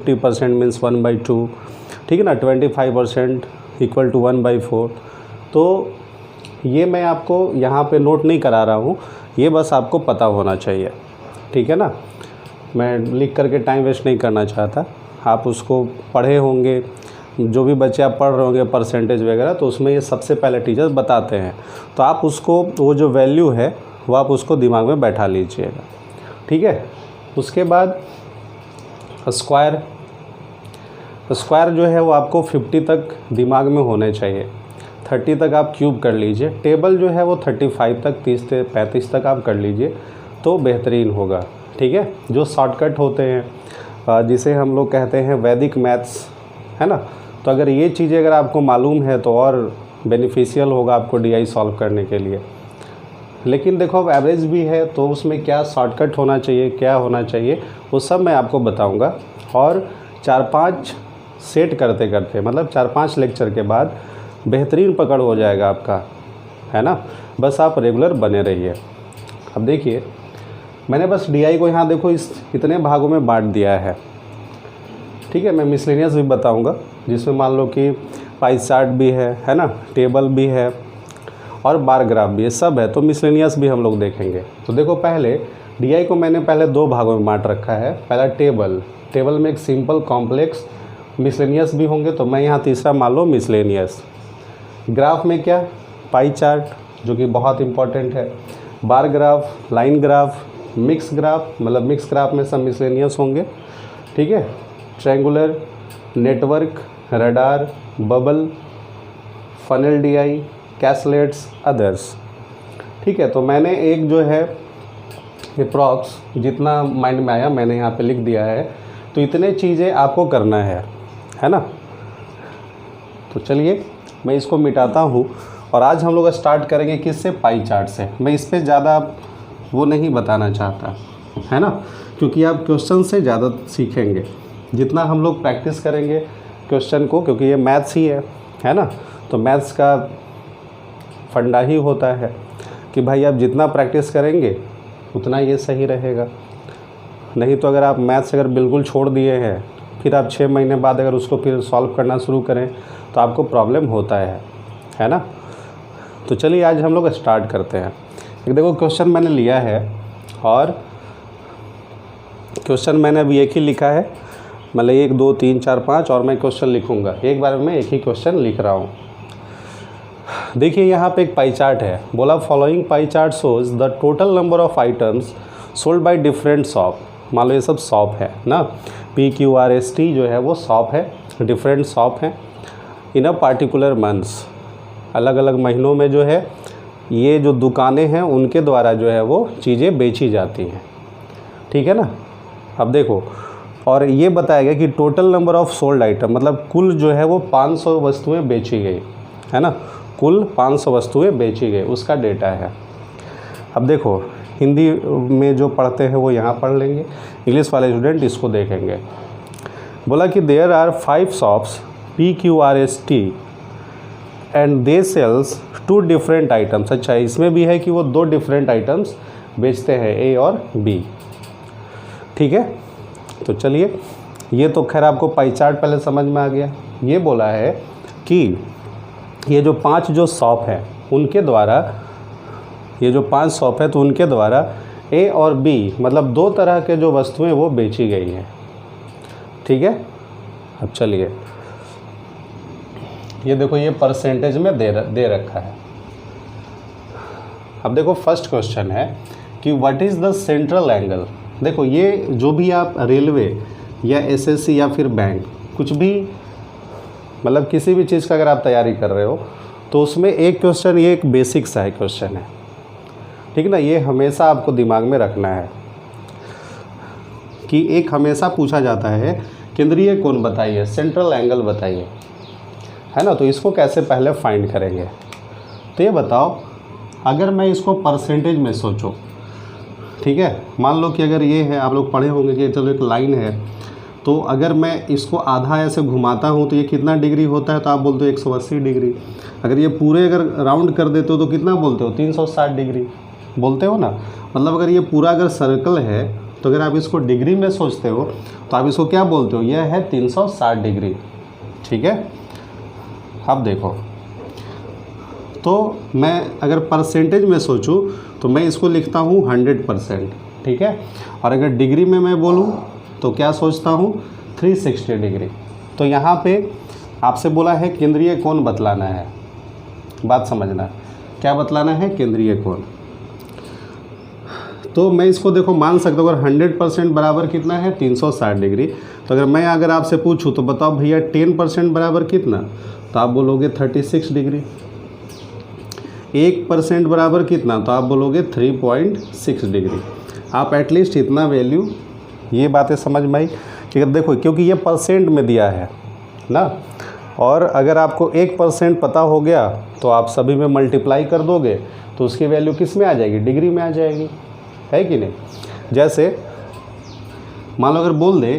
50% means 1/2, ठीक है ना। 25% इक्वल टू 1/4। तो ये मैं आपको यहाँ पे नोट नहीं करा रहा हूँ, ये बस आपको पता होना चाहिए, ठीक है ना। मैं लिख करके टाइम वेस्ट नहीं करना चाहता। आप उसको पढ़े होंगे, जो भी बच्चे आप पढ़ रहे होंगे परसेंटेज वगैरह, तो उसमें ये सबसे पहले टीचर्स बताते हैं। तो आप उसको, वो जो वैल्यू है वो आप उसको दिमाग में बैठा लीजिएगा, ठीक है। उसके बाद स्क्वायर जो है वो आपको 50 तक दिमाग में होने चाहिए। 30 तक आप क्यूब कर लीजिए। टेबल जो है वो 35 तक, 30 से 35 तक आप कर लीजिए तो बेहतरीन होगा, ठीक है। जो शॉर्टकट होते हैं जिसे हम लोग कहते हैं वैदिक मैथ्स, है ना। तो अगर ये चीज़ें अगर आपको मालूम है तो और बेनिफिशियल होगा आपको DI सॉल्व करने के लिए। लेकिन देखो अब एवरेज भी है तो उसमें क्या शॉर्टकट होना चाहिए, क्या होना चाहिए, वो सब मैं आपको बताऊंगा। और 4-5 सेट करते करते, मतलब 4-5 लेक्चर के बाद बेहतरीन पकड़ हो जाएगा आपका, है ना। बस आप रेगुलर बने रहिए। अब देखिए, मैंने बस DI को यहाँ देखो इस इतने भागों में बांट दिया है, ठीक है। मैं मिसलेनियस भी बताऊंगा जिसमें मान लो कि पाई चार्ट भी है ना, टेबल भी है और बार ग्राफ भी है, सब है। तो मिसलेनियस भी हम लोग देखेंगे। तो देखो, पहले DI को मैंने पहले 2 भागों में बांट रखा है। पहला टेबल में एक सिंपल, कॉम्प्लेक्स, मिसलेनियस भी होंगे, तो मैं यहाँ तीसरा मान लो मिसलेनियस। ग्राफ में क्या, पाई चार्ट जो कि बहुत इंपॉर्टेंट है, bar graph, line graph, mix graph, मतलब मिक्स ग्राफ में सब मिसलेनियस होंगे, ठीक है। Triangular, network, radar, bubble, funnel DI, caselets, others, ठीक है। तो मैंने एक जो है अप्रॉक्स जितना माइंड में आया मैंने यहाँ पे लिख दिया है। तो इतने चीज़ें आपको करना है ना। तो चलिए मैं इसको मिटाता हूँ और आज हम लोग स्टार्ट करेंगे किससे, पाई चार्ट से। मैं इस पर ज़्यादा वो नहीं बताना चाहता, है ना, क्योंकि आप क्वेश्चन से ज़्यादा सीखेंगे जितना हम लोग प्रैक्टिस करेंगे क्वेश्चन को, क्योंकि ये मैथ्स ही है ना। तो मैथ्स का फंडा ही होता है कि भाई आप जितना प्रैक्टिस करेंगे उतना ये सही रहेगा। नहीं तो अगर आप मैथ्स अगर बिल्कुल छोड़ दिए हैं, फिर आप 6 महीने बाद अगर उसको फिर सॉल्व करना शुरू करें तो आपको प्रॉब्लम होता है ना। तो चलिए आज हम लोग स्टार्ट करते हैं। एक देखो क्वेश्चन मैंने लिया है और क्वेश्चन मैंने अभी एक ही लिखा है, मतलब 1 2 3 4 5 और मैं क्वेश्चन लिखूंगा। एक बार में एक ही क्वेश्चन लिख रहा हूँ। देखिए यहाँ पे एक पाई चार्ट है, बोला following pie chart shows the total number of items sold by different shop. मान लो ये सब शॉप है ना, PQRST जो है वो शॉप है, डिफरेंट शॉप है इन अ पार्टिकुलर मंथ्स। अलग अलग महीनों में जो है ये जो दुकानें हैं उनके द्वारा जो है वो चीज़ें बेची जाती हैं, ठीक है ना। अब देखो, और ये बताया गया कि total number of sold item, मतलब कुल जो है वो 500 वस्तुएं बेची गई, है ना। कुल 500 वस्तुएं बेची गई, उसका डेटा है। अब देखो, हिंदी में जो पढ़ते हैं वो यहाँ पढ़ लेंगे, इंग्लिश वाले स्टूडेंट इसको देखेंगे। बोला कि there are 5 shops PQRST and they sell 2 different items. अच्छा, इसमें भी है कि वो 2 डिफरेंट आइटम्स बेचते हैं, A और B, ठीक है। तो चलिए, ये तो खैर आपको पाई चार्ट पहले समझ में आ गया। ये बोला है कि ये जो 5 जो शॉप है उनके द्वारा, ये जो 5 शॉप है तो उनके द्वारा A और B, मतलब 2 तरह के जो वस्तुएं वो बेची गई हैं, ठीक है। अब चलिए, ये देखो ये परसेंटेज में दे रखा है। अब देखो फर्स्ट क्वेश्चन है कि what is the central angle. देखो ये जो भी आप रेलवे या SSC या फिर बैंक, कुछ भी मतलब किसी भी चीज़ का अगर आप तैयारी कर रहे हो तो उसमें एक क्वेश्चन, ये एक बेसिक सा है क्वेश्चन है, ठीक है ना। ये हमेशा आपको दिमाग में रखना है कि एक हमेशा पूछा जाता है केंद्रीय कोण बताइए, सेंट्रल एंगल बताइए, है ना। तो इसको कैसे पहले फाइंड करेंगे। तो ये बताओ, अगर मैं इसको परसेंटेज में सोचो, ठीक है। मान लो कि अगर ये है, आप लोग पढ़े होंगे कि चलो एक लाइन है, तो अगर मैं इसको आधा ऐसे घुमाता हूँ तो ये कितना डिग्री होता है, तो आप बोलते हो 180 डिग्री। अगर ये पूरे अगर राउंड कर देते हो तो कितना बोलते हो, 360 डिग्री बोलते हो ना। मतलब अगर ये पूरा अगर सर्कल है तो अगर आप इसको डिग्री में सोचते हो तो आप इसको क्या बोलते हो, यह है 360 डिग्री। ठीक है, अब देखो, तो मैं अगर परसेंटेज में सोचूं तो मैं इसको लिखता हूँ 100%। ठीक है, और अगर डिग्री में मैं बोलूँ तो क्या सोचता हूँ, 360 डिग्री। तो यहाँ पे आपसे बोला है केंद्रीय कोण बतलाना है, बात समझना, क्या बतलाना है, केंद्रीय कोण। तो मैं इसको देखो मान सकता हूँ, अगर 100% बराबर कितना है, 360 डिग्री। तो अगर आपसे पूछूँ तो बताओ भैया 10% बराबर कितना, तो आप बोलोगे 36 डिग्री। 1% बराबर कितना, तो आप बोलोगे 3.6 डिग्री। आप एटलीस्ट इतना वैल्यू, ये बातें समझ में आई कि देखो, क्योंकि ये परसेंट में दिया है ना, और अगर आपको 1% पता हो गया तो आप सभी में मल्टीप्लाई कर दोगे तो उसकी वैल्यू किस में आ जाएगी, डिग्री में आ जाएगी, है कि नहीं। जैसे मान लो अगर बोल दे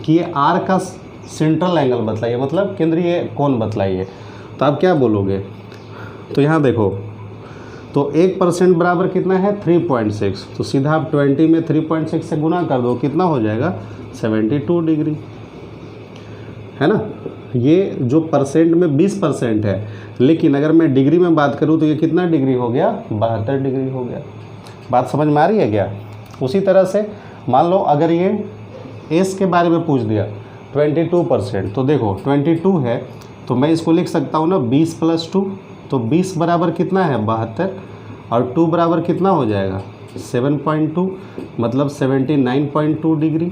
कि ये आर का सेंट्रल एंगल बतलाइए, मतलब केंद्रीय कोण बतलाइए, तो आप क्या बोलोगे। तो यहाँ देखो, तो 1% बराबर कितना है, 3.6। तो सीधा आप 20 में 3.6 से गुना कर दो, कितना हो जाएगा, 72 डिग्री, है ना। ये जो परसेंट में 20% है, लेकिन अगर मैं डिग्री में बात करूँ तो ये कितना डिग्री हो गया, 72 डिग्री हो गया। बात समझ में आ रही है क्या। उसी तरह से मान लो अगर ये एस के बारे में पूछ दिया 22%, तो देखो 22 है तो मैं इसको लिख सकता हूँ ना 20 + 2, तो 20 बराबर कितना है, 72, और 2 बराबर कितना हो जाएगा, 7.2, मतलब 79.2 डिग्री।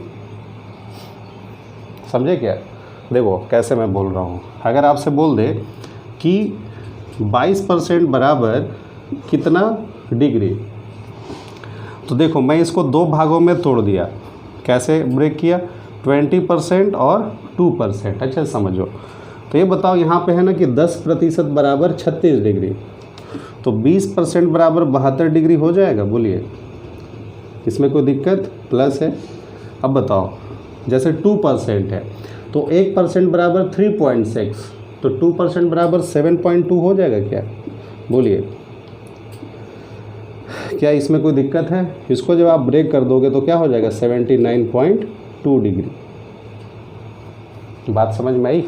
समझे क्या। देखो कैसे मैं बोल रहा हूँ, अगर आपसे बोल दे कि 22% बराबर कितना डिग्री, तो देखो मैं इसको दो भागों में तोड़ दिया। कैसे ब्रेक किया, 20% और 2%। अच्छा समझो, तो ये बताओ यहाँ पे है ना कि 10% बराबर 36 डिग्री, तो 20% बराबर 72 डिग्री हो जाएगा। बोलिए, इसमें कोई दिक्कत, प्लस है। अब बताओ, जैसे 2% है तो 1% बराबर 3.6, तो 2% बराबर 7.2 हो जाएगा क्या। बोलिए, क्या इसमें कोई दिक्कत है। इसको जब आप ब्रेक कर दोगे तो क्या हो जाएगा, 79.2 डिग्री। बात समझ में आई।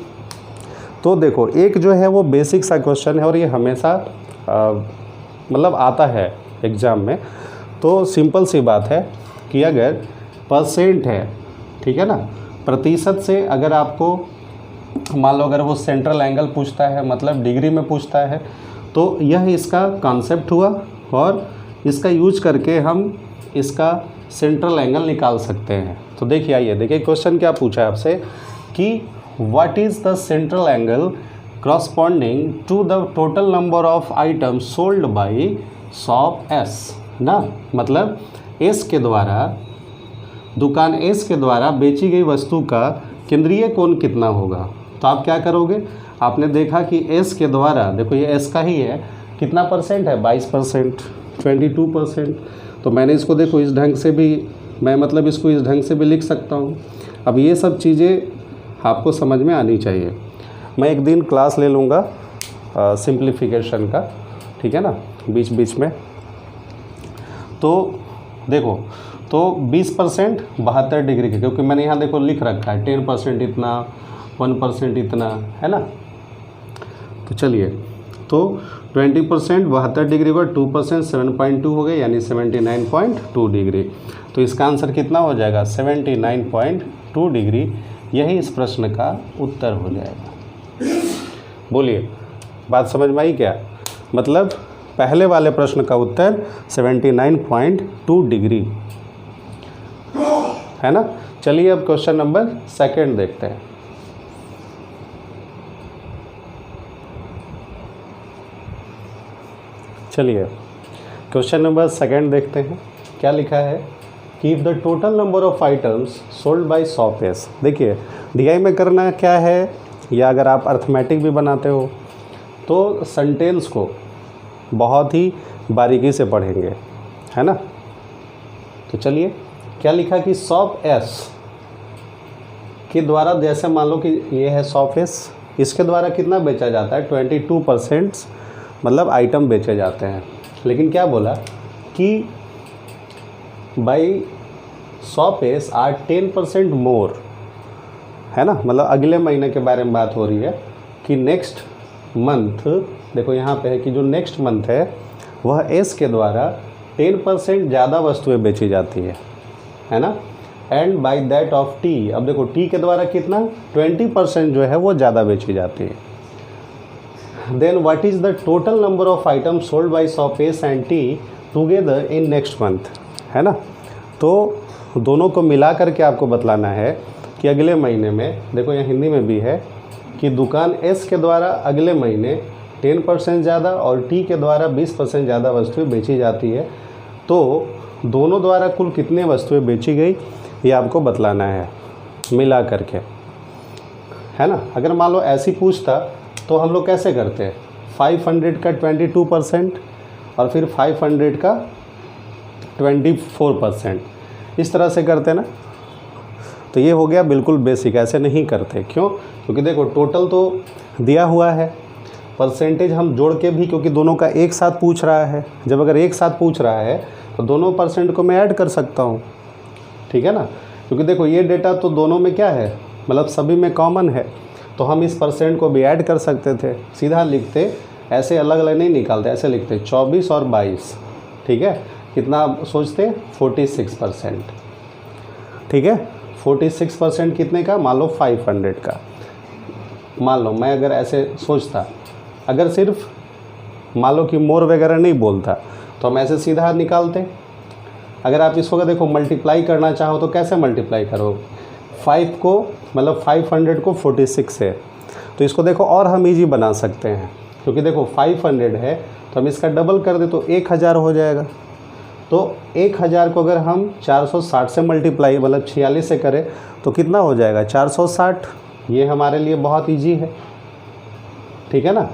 तो देखो, एक जो है वो बेसिक सा क्वेश्चन है और ये हमेशा मतलब आता है एग्ज़ाम में। तो सिंपल सी बात है कि अगर परसेंट है, ठीक है ना, प्रतिशत से अगर आपको मान लो अगर वो सेंट्रल एंगल पूछता है, मतलब डिग्री में पूछता है, तो यह इसका कॉन्सेप्ट हुआ और इसका यूज करके हम इसका सेंट्रल एंगल निकाल सकते हैं। तो देखिए, आइए देखिए क्वेश्चन क्या पूछा है आपसे कि what is the central angle corresponding to the total number of items sold by shop S ना, मतलब एस के द्वारा, दुकान एस के द्वारा बेची गई वस्तु का केंद्रीय कोण कितना होगा। तो आप क्या करोगे, आपने देखा कि एस के द्वारा, देखो ये एस का ही है, कितना परसेंट है, 22%, 22%। तो मैंने इसको देखो इस ढंग से भी, मैं मतलब इसको इस ढंग से भी लिख सकता हूँ। अब ये सब चीज़ें आपको समझ में आनी चाहिए। मैं एक दिन क्लास ले लूँगा सिंप्लीफिकेशन का, ठीक है ना, बीच बीच में। तो देखो, तो 20% 72 डिग्री के, क्योंकि मैंने यहाँ देखो लिख रखा है 10% इतना, 1% इतना, है ना। तो चलिए, तो 20% 72 डिग्री पर 2% 7.2 हो गए, यानी 79.2 डिग्री। तो इसका आंसर कितना हो जाएगा, 79.2 डिग्री। यही इस प्रश्न का उत्तर हो जाएगा। बोलिए, बात समझ में आई क्या। मतलब पहले वाले प्रश्न का उत्तर 79.2 डिग्री है ना। चलिए अब क्वेश्चन नंबर 2 देखते हैं। चलिए क्वेश्चन नंबर 2 देखते हैं। क्या लिखा है कि if the total number of items sold by shop S. देखिए, डीआई में करना क्या है, या अगर आप अर्थमेटिक भी बनाते हो तो सेंटेंस को बहुत ही बारीकी से पढ़ेंगे, है ना। तो चलिए, क्या लिखा कि शॉप एस के द्वारा, जैसे मान लो कि ये है शॉप एस, इसके द्वारा कितना बेचा जाता है, 22% मतलब आइटम बेचे जाते हैं। लेकिन क्या बोला कि बाई 100 पेज आर 10% मोर, है ना, मतलब अगले महीने के बारे में बात हो रही है कि नेक्स्ट मंथ, देखो यहाँ पे है कि जो नेक्स्ट मंथ है वह एस के द्वारा 10% ज़्यादा वस्तुएं बेची जाती है ना, and by that of T, अब देखो टी के द्वारा कितना 20% जो है वो ज़्यादा बेची जाती है। Then what is the total number of items sold by shops and T together in next month, है ना। तो दोनों को मिला करके आपको बतलाना है कि अगले महीने में, देखो यहाँ हिंदी में भी है कि दुकान एस के द्वारा अगले महीने 10% ज़्यादा और टी के द्वारा 20% ज़्यादा वस्तुएं बेची जाती है। तो दोनों द्वारा कुल कितने वस्तुएं बेची गई ये आपको बतलाना है मिला करके, है ना। अगर मान लो ऐसी पूछता तो हम लोग कैसे करते हैं, 500 का 22% और फिर 500 का 24%, इस तरह से करते ना। तो ये हो गया बिल्कुल बेसिक, ऐसे नहीं करते। क्यों? क्योंकि देखो टोटल तो दिया हुआ है, परसेंटेज हम जोड़ के भी, क्योंकि दोनों का एक साथ पूछ रहा है, जब अगर एक साथ पूछ रहा है तो दोनों परसेंट को मैं ऐड कर सकता हूँ, ठीक है ना। क्योंकि देखो ये डेटा तो दोनों में क्या है, मतलब सभी में कॉमन है, तो हम इस परसेंट को भी ऐड कर सकते थे। सीधा लिखते, ऐसे अलग अलग नहीं निकालते, ऐसे लिखते 24 और 22, ठीक है। कितना सोचते, 46%, ठीक है। 46% कितने का, मान लो 500 का। मान लो मैं अगर ऐसे सोचता, अगर सिर्फ मान लो कि मोर वगैरह नहीं बोलता तो हम ऐसे सीधा निकालते। अगर आप इसको देखो मल्टीप्लाई करना चाहो तो कैसे मल्टीप्लाई करो, 5 को मतलब 500 को 46 से, तो इसको देखो और हम इजी बना सकते हैं, क्योंकि देखो 500 है तो हम इसका डबल कर दे तो 1000 हो जाएगा। तो 1000 को अगर हम 460 से मल्टीप्लाई मतलब 46 से करें तो कितना हो जाएगा, 460। ये हमारे लिए बहुत इजी है, ठीक है ना।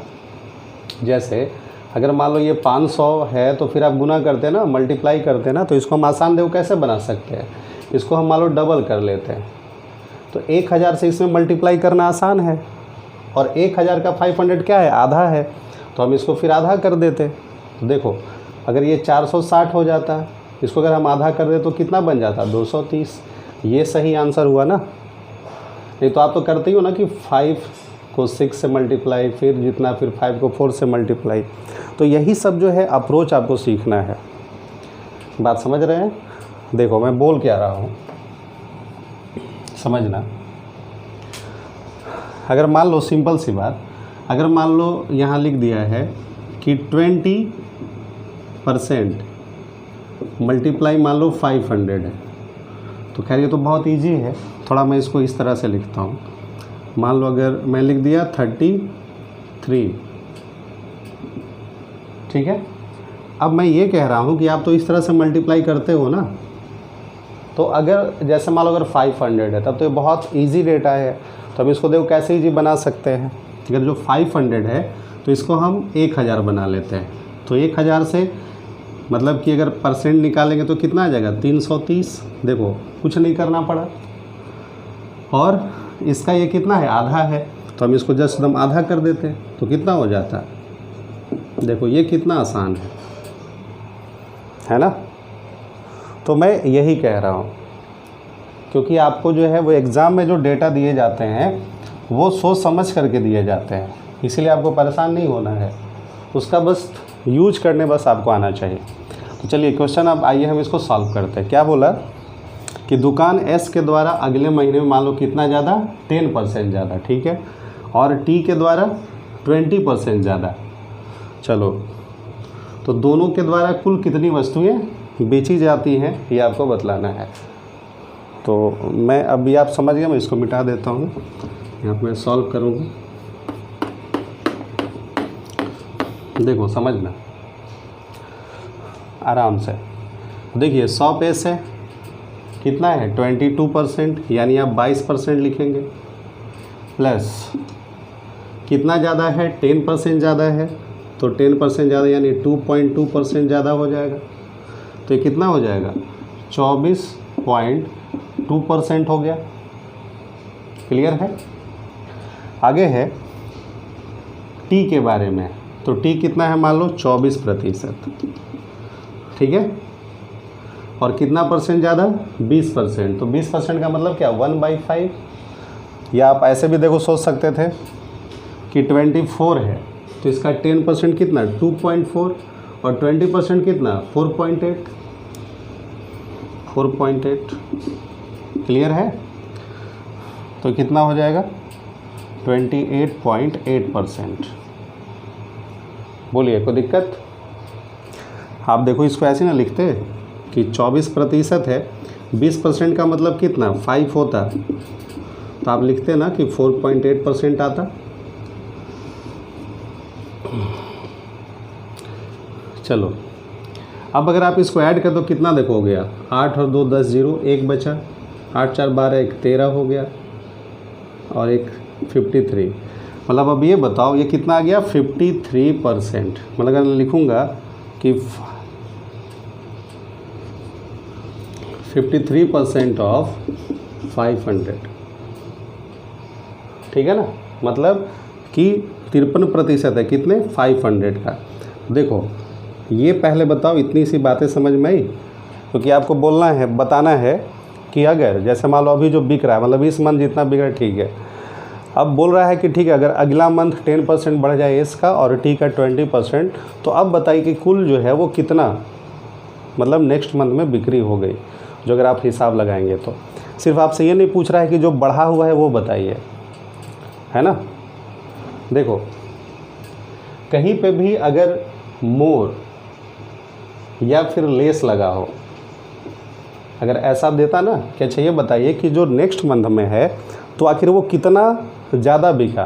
जैसे अगर मान लो ये 500 है तो फिर आप गुना करते हैं ना, मल्टीप्लाई करते हैं ना, तो इसको हम आसान देखो कैसे बना सकते हैं, इसको हम मान लो डबल कर लेते हैं। तो 1000 से इसमें मल्टीप्लाई करना आसान है, और 1000 का 500 क्या है, आधा है, तो हम इसको फिर आधा कर देते। तो देखो अगर ये 460 हो जाता, इसको अगर हम आधा कर दे तो कितना बन जाता, 230। ये सही आंसर हुआ ना। नहीं तो आप तो करते ही हो ना कि 5 को 6 से मल्टीप्लाई, फिर जितना, फिर 5 को 4 से मल्टीप्लाई। तो यही सब जो है अप्रोच आपको सीखना है। बात समझ रहे हैं? देखो मैं बोल क्या रहा हूँ, समझना। अगर मान लो सिंपल सी बात, अगर मान लो यहाँ लिख दिया है कि 20% मल्टीप्लाई मान लो 500 है, तो खैर ये तो बहुत इजी है। थोड़ा मैं इसको इस तरह से लिखता हूँ। मान लो अगर मैं लिख दिया 33, ठीक है। अब मैं ये कह रहा हूँ कि आप तो इस तरह से मल्टीप्लाई करते हो ना, तो अगर जैसे मान लो अगर 500 है तब तो ये बहुत इजी डेटा है, तो अब इसको देखो कैसे इजी बना सकते हैं। अगर जो 500 है तो इसको हम 1000 बना लेते हैं, तो 1000 से मतलब कि अगर परसेंट निकालेंगे तो कितना आ जाएगा, 330। देखो कुछ नहीं करना पड़ा, और इसका ये कितना है, आधा है, तो हम इसको जस्ट एकदम आधा कर देते हैं तो कितना हो जाता है। देखो ये कितना आसान है ना। तो मैं यही कह रहा हूँ, क्योंकि आपको जो है वो एग्ज़ाम में जो डेटा दिए जाते हैं वो सोच समझ करके दिए जाते हैं, इसीलिए आपको परेशान नहीं होना है, उसका बस यूज करने बस आपको आना चाहिए। तो चलिए क्वेश्चन अब आइए हम इसको सॉल्व करते हैं। क्या बोला कि दुकान एस के द्वारा अगले महीने में मान लो कितना ज़्यादा, 10% ज़्यादा, ठीक है, और टी के द्वारा 20% ज़्यादा। चलो तो दोनों के द्वारा कुल कितनी वस्तुएं बेची जाती हैं ये आपको बतलाना है। तो मैं अभी आप समझ गए, मैं इसको मिटा देता हूँ, यहाँ पर मैं सॉल्व करूँगा। देखो समझना आराम से। देखिए 100 पेज है, कितना है 22%, यानी आप 22% लिखेंगे, प्लस कितना ज़्यादा है 10% ज़्यादा है, तो 10% ज़्यादा यानी 2.2% ज़्यादा हो जाएगा, तो ये कितना हो जाएगा 24.2% हो गया। क्लियर है? आगे है टी के बारे में, तो टी कितना है मान लो 24%, ठीक है। और कितना परसेंट ज़्यादा, 20%। तो 20% का मतलब क्या, 1/5। या आप ऐसे भी देखो सोच सकते थे कि 24 है तो इसका 10% कितना, 2.4, और 20% कितना, 4.8। क्लियर है? तो कितना हो जाएगा, 28.8%। बोलिए कोई दिक्कत? आप देखो इसको ऐसे ना लिखते कि 24% है, 20% का मतलब कितना, 5 होता, तो आप लिखते ना कि 4.8% आता। चलो अब अगर आप इसको ऐड कर दो कितना देखो गया, 8 और 2 10, 0 1 बचा, 8 4 12, 1 13 हो गया, और एक 53। मतलब अब ये बताओ ये कितना आ गया, 53%। मतलब अगर लिखूँगा कि 53% ऑफ 500, ठीक है ना, मतलब कि 53% है कितने, 500 का। देखो ये पहले बताओ इतनी सी बातें समझ में आई, क्योंकि आपको बोलना है, बताना है कि अगर जैसे मान लो अभी जो बिक रहा है, मतलब इस मंथ जितना बिक रहा है ठीक है, अब बोल रहा है कि ठीक है अगर अगला मंथ 10% बढ़ जाए इसका और टी का 20%, तो अब बताइए कि कुल जो है वो कितना, मतलब नेक्स्ट मंथ में बिक्री हो गई, जो अगर आप हिसाब लगाएंगे तो। सिर्फ आपसे ये नहीं पूछ रहा है कि जो बढ़ा हुआ है वो बताइए, है ना। देखो कहीं पे भी अगर मोर या फिर लेस लगा हो, अगर ऐसा देता ना कि अच्छा ये बताइए कि जो नेक्स्ट मंथ में है तो आखिर वो कितना ज़्यादा बिका,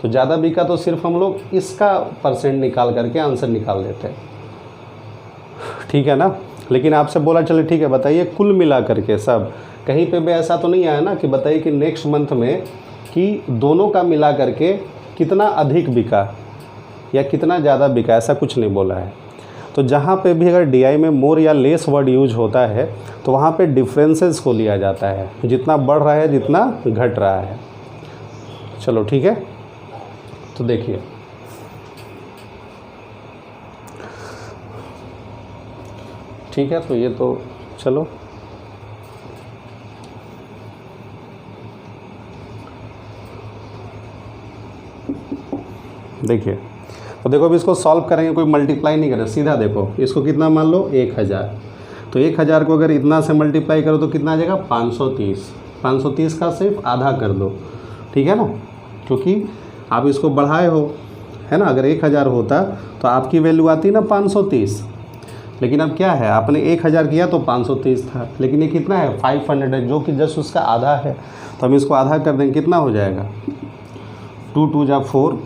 तो ज़्यादा बिका तो सिर्फ हम लोग इसका परसेंट निकाल करके आंसर निकाल देते हैं, ठीक है ना। लेकिन आपसे बोला चले ठीक है बताइए कुल मिला करके सब, कहीं पे भी ऐसा तो नहीं आया ना कि बताइए कि नेक्स्ट मंथ में कि दोनों का मिला करके कितना अधिक बिका या कितना ज़्यादा बिका, ऐसा कुछ नहीं बोला है। तो जहाँ पे भी अगर डीआई में मोर या लेस वर्ड यूज होता है तो वहाँ पे डिफरेंसेस को लिया जाता है, जितना बढ़ रहा है जितना घट रहा है। चलो ठीक है, तो देखिए ठीक है, तो ये तो चलो देखिए, तो देखो अभी इसको सॉल्व करेंगे, कोई मल्टीप्लाई नहीं करें, सीधा देखो इसको कितना मान लो 1000, तो 1000 को अगर इतना से मल्टीप्लाई करो तो कितना आ जाएगा 530। 530 का सिर्फ आधा कर दो, ठीक है ना, क्योंकि आप इसको बढ़ाए हो, है ना। अगर 1000 होता तो आपकी वैल्यू आती ना 530, लेकिन अब क्या है आपने 1000 किया तो 530 था, लेकिन ये कितना है 500 है, जो कि जस्ट उसका आधा है। तो हम इसको आधा कर देंगे, कितना हो जाएगा 2 2 जा 4,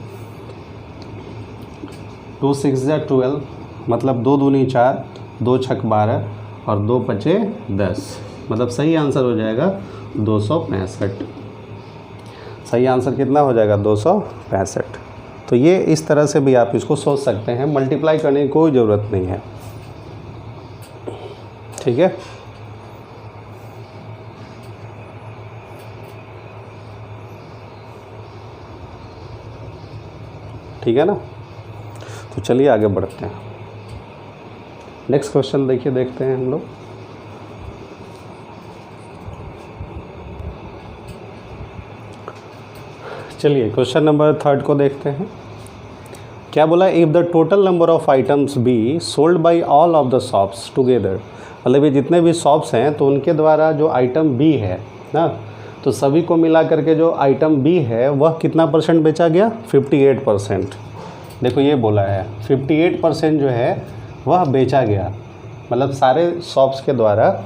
2 6 जा 12, मतलब 2 दूनी 4, 2 छक 12 और 2 पचे 10, मतलब सही आंसर हो जाएगा 265। सही आंसर कितना हो जाएगा 265। तो ये इस तरह से भी आप इसको सोच सकते हैं, मल्टीप्लाई करने की कोई ज़रूरत नहीं है, ठीक है। ठीक है ना, तो चलिए आगे बढ़ते हैं। नेक्स्ट क्वेश्चन देखिए, देखते हैं हम लोग। चलिए क्वेश्चन नंबर 3 को देखते हैं। क्या बोला, if the total number of items B sold by all of the shops together, मतलब ये जितने भी शॉप्स हैं तो उनके द्वारा जो आइटम बी है ना, तो सभी को मिला करके जो आइटम बी है वह कितना परसेंट बेचा गया, 58%। देखो ये बोला है 58% जो है वह बेचा गया, मतलब सारे शॉप्स के द्वारा,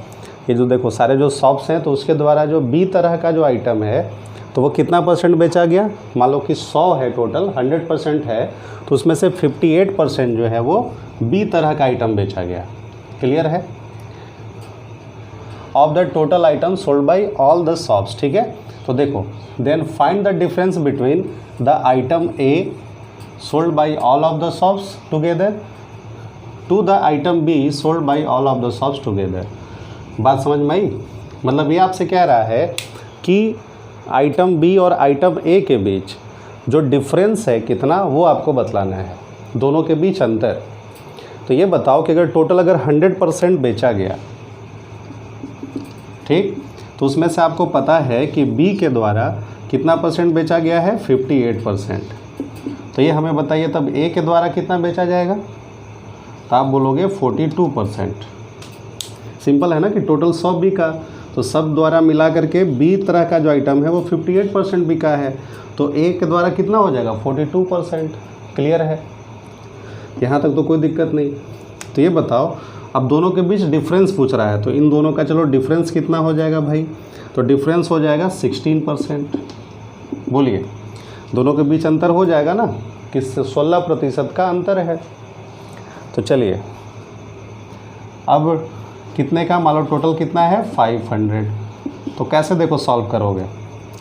ये जो देखो सारे जो शॉप्स हैं तो उसके द्वारा जो बी तरह का जो आइटम है तो वो कितना परसेंट बेचा गया। मान लो कि 100 है टोटल, 100% है, तो उसमें से 58% जो है वो बी तरह का आइटम बेचा गया। क्लियर है। Of the total item sold by all the shops, ठीक है। तो देखो then find the difference between the item A sold by all of the shops together to the item B sold by all of the shops together. बात समझ में आई। मतलब ये आपसे कह रहा है कि आइटम बी और आइटम ए के बीच जो डिफरेंस है कितना, वो आपको बतलाना है, दोनों के बीच अंतर। तो ये बताओ कि अगर टोटल अगर 100% बेचा गया, ठीक। तो उसमें से आपको पता है कि बी के द्वारा कितना परसेंट बेचा गया है, 58%। तो ये हमें बताइए तब ए के द्वारा कितना बेचा जाएगा, तो आप बोलोगे 42%। सिंपल है ना कि टोटल 100 बिका, तो सब द्वारा मिला करके बी तरह का जो आइटम है वो 58% बिका है, तो ए के द्वारा कितना हो जाएगा, 42%। क्लियर है, यहाँ तक तो कोई दिक्कत नहीं। तो ये बताओ, अब दोनों के बीच डिफरेंस पूछ रहा है, तो इन दोनों का चलो डिफरेंस कितना हो जाएगा भाई, तो डिफरेंस हो जाएगा 16%। बोलिए, दोनों के बीच अंतर हो जाएगा ना, किससे 16% का अंतर है। तो चलिए अब कितने का, मान लो टोटल कितना है 500। तो कैसे देखो सॉल्व करोगे,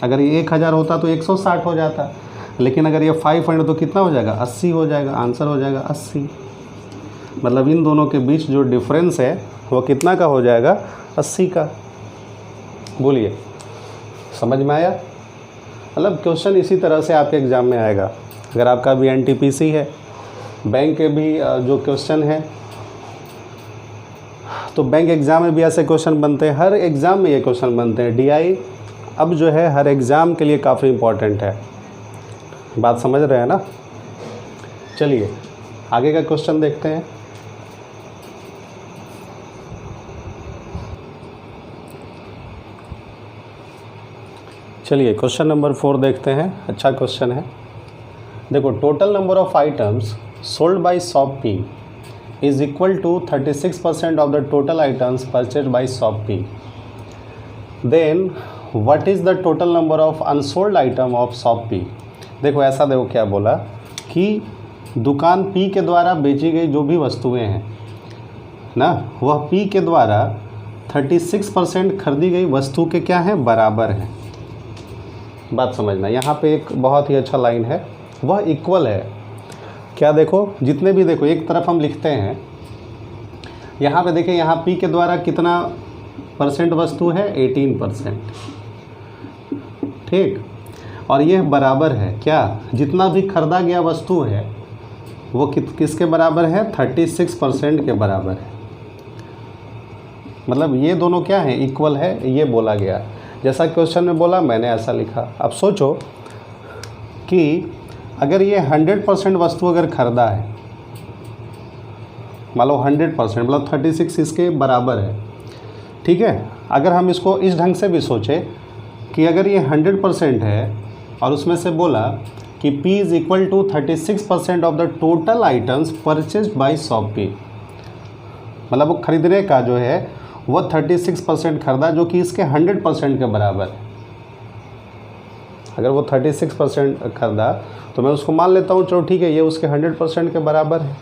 अगर ये 1000 होता तो 160 हो जाता, लेकिन अगर ये 500 तो कितना हो जाएगा, 80 हो जाएगा। आंसर हो जाएगा 80। मतलब इन दोनों के बीच जो डिफरेंस है वो कितना का हो जाएगा, 80 का। बोलिए, समझ में आया। मतलब क्वेश्चन इसी तरह से आपके एग्ज़ाम में आएगा। अगर आपका भी एनटीपीसी है, बैंक के भी जो क्वेश्चन है, तो बैंक एग्ज़ाम में भी ऐसे क्वेश्चन बनते हैं, हर एग्ज़ाम में ये क्वेश्चन बनते हैं। डीआई अब जो है हर एग्ज़ाम के लिए काफ़ी इम्पोर्टेंट है। बात समझ रहे हैं ना। चलिए आगे का क्वेश्चन देखते हैं। चलिए क्वेश्चन नंबर 4 देखते हैं। अच्छा क्वेश्चन है। देखो, total number of items sold by shop P is equal to 36% of the total items purchase by shop P. Then what is the total number of unsold item of shop P. देखो ऐसा, देखो क्या बोला कि दुकान P के द्वारा बेची गई जो भी वस्तुएं हैं ना, वह पी के द्वारा 36% खरीदी गई वस्तु के क्या हैं, बराबर हैं। बात समझना, यहाँ पे एक बहुत ही अच्छा लाइन है, वह इक्वल है। क्या देखो, जितने भी देखो एक तरफ हम लिखते हैं, यहाँ पे देखिए, यहाँ पी के द्वारा कितना परसेंट वस्तु है, 18%। ठीक, और यह बराबर है क्या, जितना भी खरीदा गया वस्तु है वो किसके बराबर है, 36% के बराबर है। मतलब ये दोनों क्या है, इक्वल है, ये बोला गया। जैसा क्वेश्चन में बोला मैंने ऐसा लिखा। अब सोचो कि अगर ये 100% वस्तु अगर खरीदा है, मान लो 100%, मतलब 36 इसके बराबर है। ठीक है, अगर हम इसको इस ढंग से भी सोचें कि अगर ये 100% है और उसमें से बोला कि P is equal to 36% of the total items purchase by shop P, मतलब वो खरीदने का जो है वह 36% खरीदा, जो कि इसके 100% के बराबर है। अगर वो 36% खरीदा तो मैं उसको मान लेता हूँ, चलो ठीक है, ये उसके 100% के बराबर है।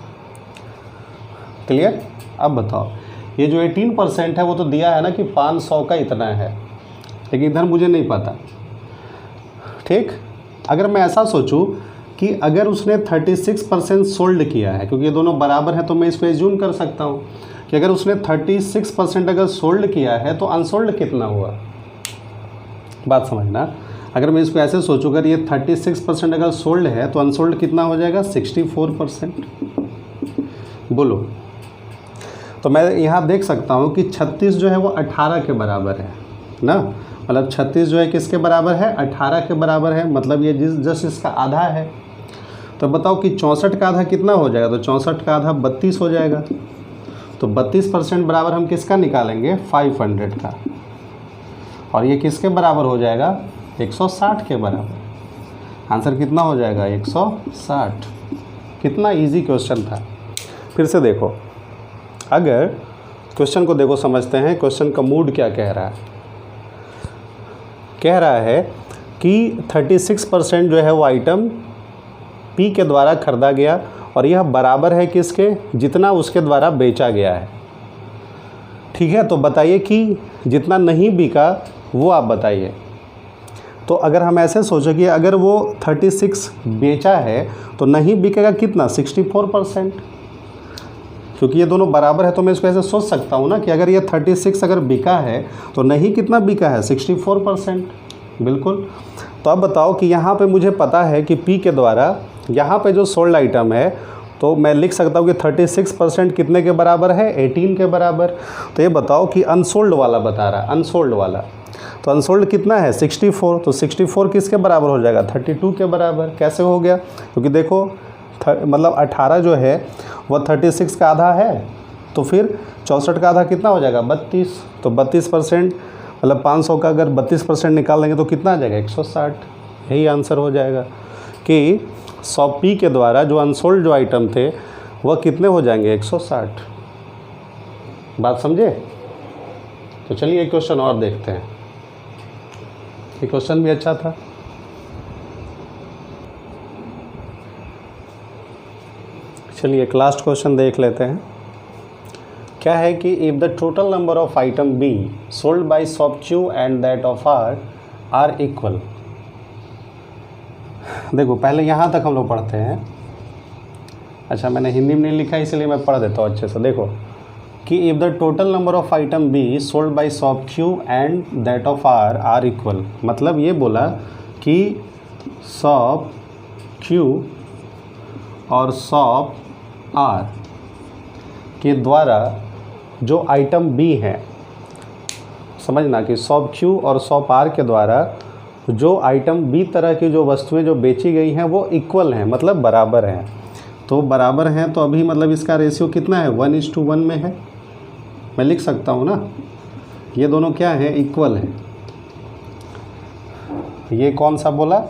क्लियर। अब बताओ, ये जो 18% है वो तो दिया है ना कि 500 का इतना है, लेकिन इधर मुझे नहीं पता। ठीक, अगर मैं ऐसा सोचूं कि अगर उसने 36% सोल्ड किया है, क्योंकि ये दोनों बराबर हैं, तो मैं इसको एज्यूम कर सकता हूँ कि अगर उसने 36% अगर सोल्ड किया है तो अनसोल्ड कितना हुआ। बात समझना, अगर मैं इसको ऐसे सोचूं, अगर ये 36% अगर सोल्ड है तो अनसोल्ड कितना हो जाएगा, 64%। बोलो, तो मैं यहाँ देख सकता हूँ कि 36 जो है वो 18 के बराबर है ना, मतलब 36 जो है किसके बराबर है, 18 के बराबर है। मतलब ये जस्ट इसका आधा है। तो बताओ कि 64 का आधा कितना हो जाएगा, तो 64 का आधा 32 हो जाएगा। तो 32% बराबर हम किसका निकालेंगे, 500 का, और ये किसके बराबर हो जाएगा, 160 के बराबर। आंसर कितना हो जाएगा, 160। कितना इजी क्वेश्चन था। फिर से देखो, अगर क्वेश्चन को देखो, समझते हैं क्वेश्चन का मूड क्या कह रहा है। कह रहा है कि 36% जो है वो आइटम पी के द्वारा खरीदा गया, और यह बराबर है किसके, जितना उसके द्वारा बेचा गया है। ठीक है, तो बताइए कि जितना नहीं बिका वो आप बताइए। तो अगर हम ऐसे सोचें कि अगर वो 36 बेचा है तो नहीं बिकेगा कितना, 64%, क्योंकि ये दोनों बराबर है। तो मैं इसको ऐसे सोच सकता हूँ ना कि अगर ये 36 अगर बिका है तो नहीं कितना बिका है, 64%। बिल्कुल। तो अब बताओ कि यहाँ पे मुझे पता है कि पी के द्वारा यहाँ पे जो सोल्ड आइटम है, तो तो मैं लिख सकता हूँ कि 36% कितने के बराबर है, 18 के बराबर। तो ये बताओ कि अनसोल्ड वाला बता रहा है, अनसोल्ड वाला, तो अनसोल्ड कितना है 64, तो 64 किसके बराबर हो जाएगा, 32 के बराबर। कैसे हो गया, क्योंकि देखो मतलब 18 जो है वह 36 का आधा है, तो फिर 64 का आधा कितना हो जाएगा 32, तो 32% मतलब 500 का अगर 32% निकाल देंगे तो कितना आ जाएगा 160। यही आंसर हो जाएगा कि 100 पी के द्वारा जो अनसोल्ड जो आइटम थे वह कितने हो जाएंगे 160। बात समझे। तो चलिए एक क्वेश्चन और देखते हैं, ये क्वेश्चन भी अच्छा था। चलिए एक लास्ट क्वेश्चन देख लेते हैं। क्या है कि if the total number of item B sold by shop Q and that of R equal. देखो पहले यहाँ तक हम लोग पढ़ते हैं। अच्छा मैंने हिंदी में नहीं लिखा इसलिए मैं पढ़ देता हूँ अच्छे से। देखो कि if the total number of item B sold by shop Q and that of R equal, मतलब ये बोला कि शॉप क्यू और शॉप आर के द्वारा जो आइटम बी है, समझना कि शॉप क्यू और शॉप आर के द्वारा जो आइटम बी तरह की जो वस्तुएं जो बेची गई हैं वो इक्वल हैं, मतलब बराबर हैं। तो बराबर हैं तो अभी मतलब इसका रेशियो कितना है 1:1 में है। मैं लिख सकता हूँ ना, ये दोनों क्या है इक्वल है। ये कौन सा बोला,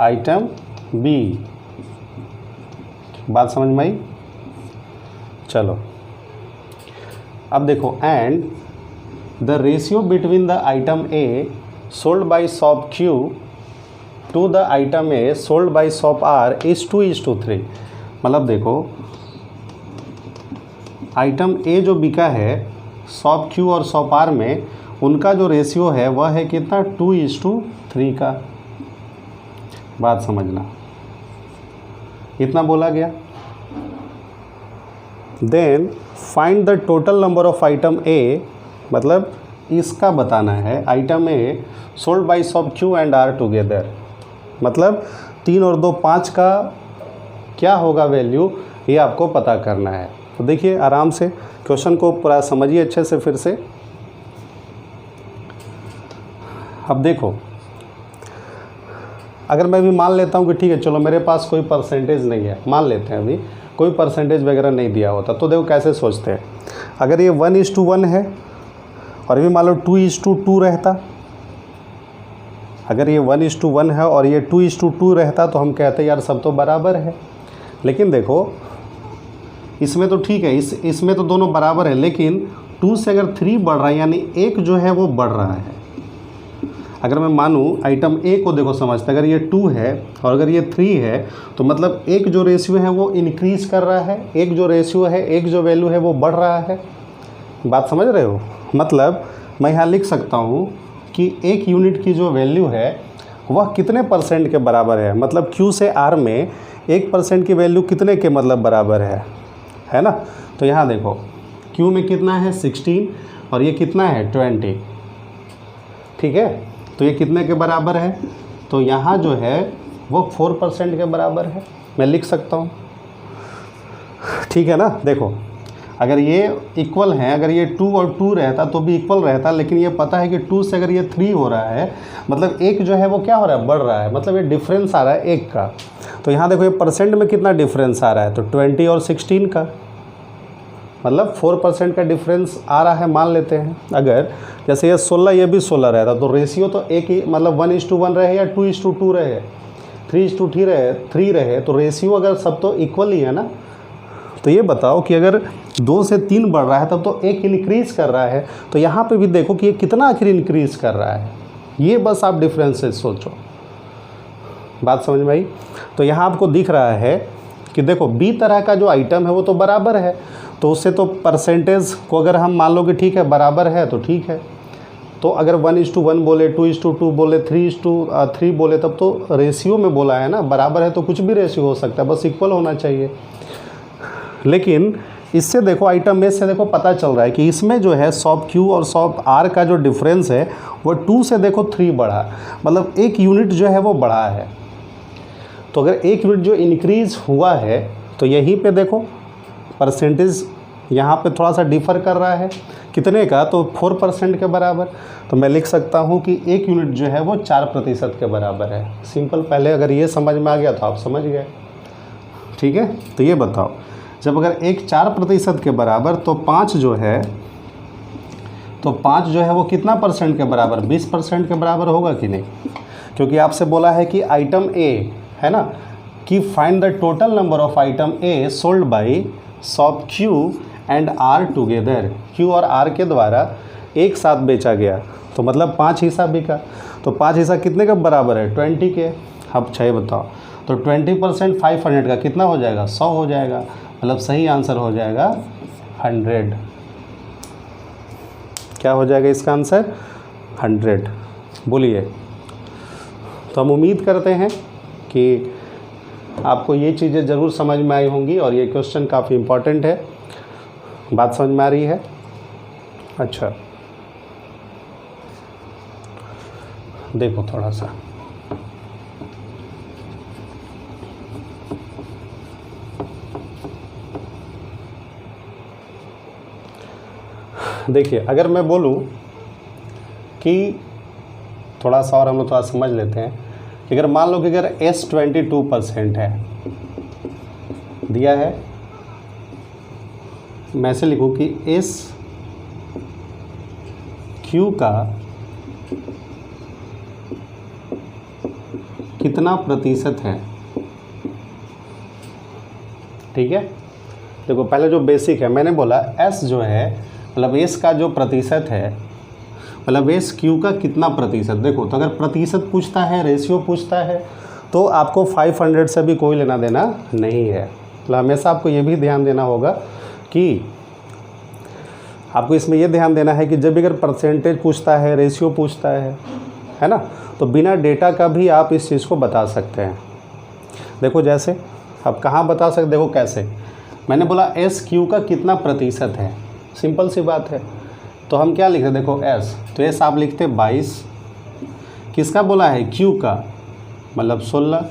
आइटम बी। बात समझ में आई। चलो अब देखो, and the ratio between the item A sold by shop Q to the item A sold by shop R is 2:3। मतलब देखो आइटम ए जो बिका है शॉप क्यू और शॉप आर में, उनका जो रेशियो है वह है कितना 2:3 का। बात समझना, इतना बोला गया। Then find the total number of item A, मतलब इसका बताना है item A sold by shop Q and R together, मतलब 3 और 2 5 का क्या होगा वैल्यू, ये आपको पता करना है। तो देखिए आराम से क्वेश्चन को पूरा समझिए अच्छे से फिर से। अब देखो अगर मैं भी मान लेता हूँ कि ठीक है चलो मेरे पास कोई परसेंटेज नहीं है, मान लेते हैं अभी कोई परसेंटेज वगैरह नहीं दिया होता, तो देखो कैसे सोचते हैं। अगर ये 1:1 है और भी मान लो 2:2 रहता, अगर ये 1:1 है और ये 2:2 रहता तो हम कहते यार सब तो बराबर है। लेकिन देखो इसमें तो ठीक है, इसमें तो दोनों बराबर है, लेकिन 2 से अगर 3 बढ़ रहा है यानी 1 जो है वो बढ़ रहा है। अगर मैं मानूँ आइटम ए को देखो समझते, अगर ये 2 है और अगर ये 3 है तो मतलब एक जो रेशियो है वो इंक्रीज़ कर रहा है, एक जो रेशियो है, एक जो वैल्यू है वो बढ़ रहा है। बात समझ रहे हो। मतलब मैं यहाँ लिख सकता हूँ कि 1 यूनिट की जो वैल्यू है वह कितने परसेंट के बराबर है, मतलब Q से R में 1% की वैल्यू कितने के मतलब बराबर है ना। तो यहाँ देखो Q में कितना है 16 और ये कितना है 20, ठीक है। तो ये कितने के बराबर है, तो यहाँ जो है वो 4% के बराबर है, मैं लिख सकता हूँ, ठीक है ना। देखो अगर ये इक्वल है, अगर ये 2 और 2 रहता तो भी इक्वल रहता, लेकिन ये पता है कि 2 से अगर ये 3 हो रहा है मतलब 1 जो है वो क्या हो रहा है बढ़ रहा है, मतलब ये डिफरेंस आ रहा है 1 का। तो यहाँ देखो ये परसेंट में कितना डिफरेंस आ रहा है, तो 20 और 16 का, मतलब 4% का डिफरेंस आ रहा है मान लेते हैं। अगर जैसे ये 16 ये भी 16 रहता तो रेशियो तो एक ही मतलब 1:1 रहे या 2:2 रहे, 3:3 रहे, तो रेशियो अगर सब तो इक्वल ही है ना। तो ये बताओ कि अगर 2 से 3 बढ़ रहा है तब तो 1 इंक्रीज़ कर रहा है, तो यहाँ पे भी देखो कि ये कितना आखिर इंक्रीज़ कर रहा है, ये बस आप डिफरेंसेस सोचो। बात समझ में आई। तो यहाँ आपको दिख रहा है कि देखो बी तरह का जो आइटम है वो तो बराबर है, तो उससे तो परसेंटेज को अगर हम मान लो कि ठीक है बराबर है तो ठीक है। तो अगर 1:1 बोले, 2:2 बोले, 3:3 बोले, तब तो रेशियो में बोला है ना, बराबर है तो कुछ भी रेशियो हो सकता है, बस इक्वल होना चाहिए। लेकिन इससे देखो आइटम ए से देखो पता चल रहा है कि इसमें जो है शॉप क्यू और शॉप आर का जो डिफरेंस है वो 2 से देखो 3 बढ़ा, मतलब 1 यूनिट जो है वो बढ़ा है। तो अगर 1 यूनिट जो इंक्रीज़ हुआ है तो यहीं पे देखो परसेंटेज यहाँ पे थोड़ा सा डिफ़र कर रहा है, कितने का, तो 4% के बराबर। तो मैं लिख सकता हूँ कि 1 यूनिट जो है वो 4% के बराबर है। सिंपल, पहले अगर ये समझ में आ गया तो आप समझ गए। ठीक है, तो ये बताओ, जब अगर 1 4% के बराबर तो 5 जो है, तो 5 जो है वो कितना परसेंट के बराबर, 20% के बराबर होगा कि नहीं? क्योंकि आपसे बोला है कि आइटम ए है ना, कि find the total number of item A sold by shop Q and R together. Q और आर के द्वारा एक साथ बेचा गया, तो मतलब 5 हिस्सा बिका। तो 5 हिस्सा कितने के बराबर है, 20 के। अब 6 बताओ, तो 20% 500 का कितना हो जाएगा, 100 हो जाएगा। मतलब सही आंसर हो जाएगा 100। क्या हो जाएगा इसका आंसर, 100। बोलिए। तो हम उम्मीद करते हैं कि आपको ये चीज़ें ज़रूर समझ में आई होंगी और ये क्वेश्चन काफ़ी इम्पॉर्टेंट है। बात समझ में आ रही है? अच्छा, देखो थोड़ा सा, देखिए अगर मैं बोलूँ कि थोड़ा सा और हम लोग थोड़ा समझ लेते हैं कि अगर मान लो कि अगर S 22% है दिया है, मैं ऐसे लिखूँ कि S Q का कितना प्रतिशत है। ठीक है, देखो पहले जो बेसिक है मैंने बोला S जो है मतलब S का जो प्रतिशत है, मतलब S Q का कितना प्रतिशत। देखो तो अगर प्रतिशत पूछता है, रेशियो पूछता है, तो आपको 500 से भी कोई लेना देना नहीं है। मतलब हमेशा आपको ये भी ध्यान देना होगा कि आपको इसमें ये ध्यान देना है कि जब अगर परसेंटेज पूछता है, रेशियो पूछता है ना, तो बिना डेटा का भी आप इस चीज़ को बता सकते हैं। देखो जैसे आप कहाँ बता सकते, देखो कैसे, मैंने बोला S Q का कितना प्रतिशत है, सिंपल सी बात है। तो हम क्या लिखते, देखो S, तो S आप लिखते 22, किसका बोला है, Q का, मतलब 16,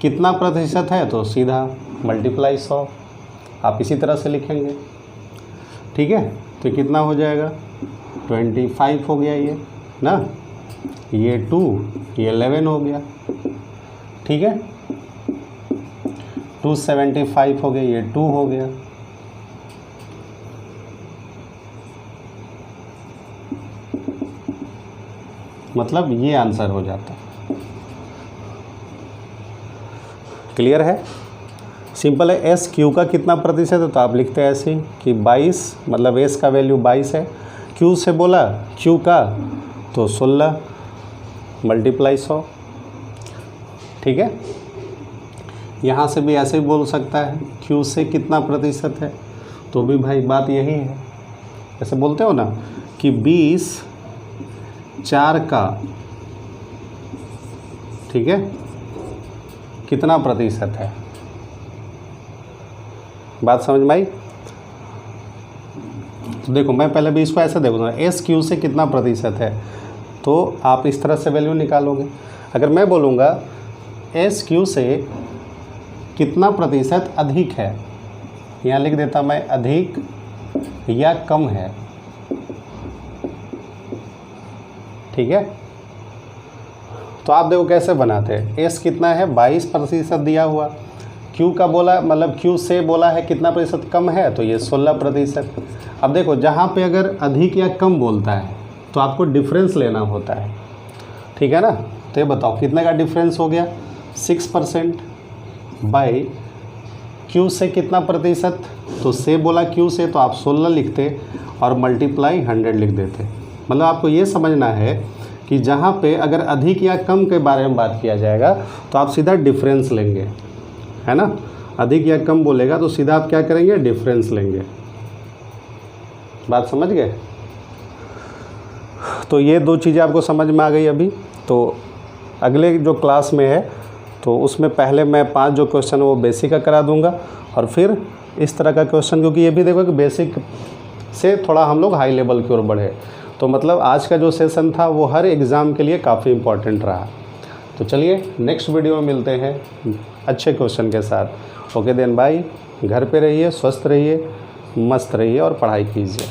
कितना प्रतिशत है, तो सीधा मल्टीप्लाई 100, आप इसी तरह से लिखेंगे। ठीक है, तो कितना हो जाएगा, 25 हो गया ये ना, ये 2, ये 11 हो गया। ठीक है, 275 हो गया, ये 2 हो गया। मतलब ये आंसर हो जाता। क्लियर है, सिंपल है। S Q का कितना प्रतिशत है, तो आप लिखते हैं ऐसे कि 22, मतलब S का वैल्यू 22 है, Q से बोला Q का तो 16 मल्टीप्लाई 100। ठीक है, यहाँ से भी ऐसे ही बोल सकता है, Q से कितना प्रतिशत है, तो भी भाई बात यही है, ऐसे बोलते हो ना कि 20 4 का, ठीक है, कितना प्रतिशत है। बात समझ में आई? तो देखो मैं पहले भी इसको ऐसे देखूँगा, S Q से कितना प्रतिशत है, तो आप इस तरह से वैल्यू निकालोगे। अगर मैं बोलूँगा S Q से कितना प्रतिशत अधिक है, यहाँ लिख देता मैं अधिक या कम है। ठीक है, तो आप देखो कैसे बनाते हैं। S कितना है, 22% दिया हुआ, Q का बोला, मतलब Q से बोला है कितना प्रतिशत कम है, तो ये 16%। अब देखो जहाँ पे अगर अधिक या कम बोलता है तो आपको डिफरेंस लेना होता है। ठीक है ना, तो ये बताओ कितने का डिफरेंस हो गया, 6% बाई Q से कितना प्रतिशत, तो से बोला Q से, तो आप 16 लिखते और मल्टीप्लाई 100 लिख देते। मतलब आपको ये समझना है कि जहाँ पे अगर अधिक या कम के बारे में बात किया जाएगा तो आप सीधा डिफरेंस लेंगे, है ना। अधिक या कम बोलेगा तो सीधा आप क्या करेंगे, डिफरेंस लेंगे। बात समझ गए? तो ये दो चीज़ें आपको समझ में आ गई अभी। तो अगले जो क्लास में है तो उसमें पहले मैं 5 जो क्वेश्चन वो बेसिक का करा दूंगा और फिर इस तरह का क्वेश्चन, क्योंकि ये भी देखो कि बेसिक से थोड़ा हम लोग हाई लेवल की ओर बढ़े। तो मतलब आज का जो सेशन था वो हर एग्ज़ाम के लिए काफ़ी इम्पोर्टेंट रहा। तो चलिए नेक्स्ट वीडियो में मिलते हैं अच्छे क्वेश्चन के साथ। ओके देन बाय, घर पे रहिए, स्वस्थ रहिए, मस्त रहिए और पढ़ाई कीजिए।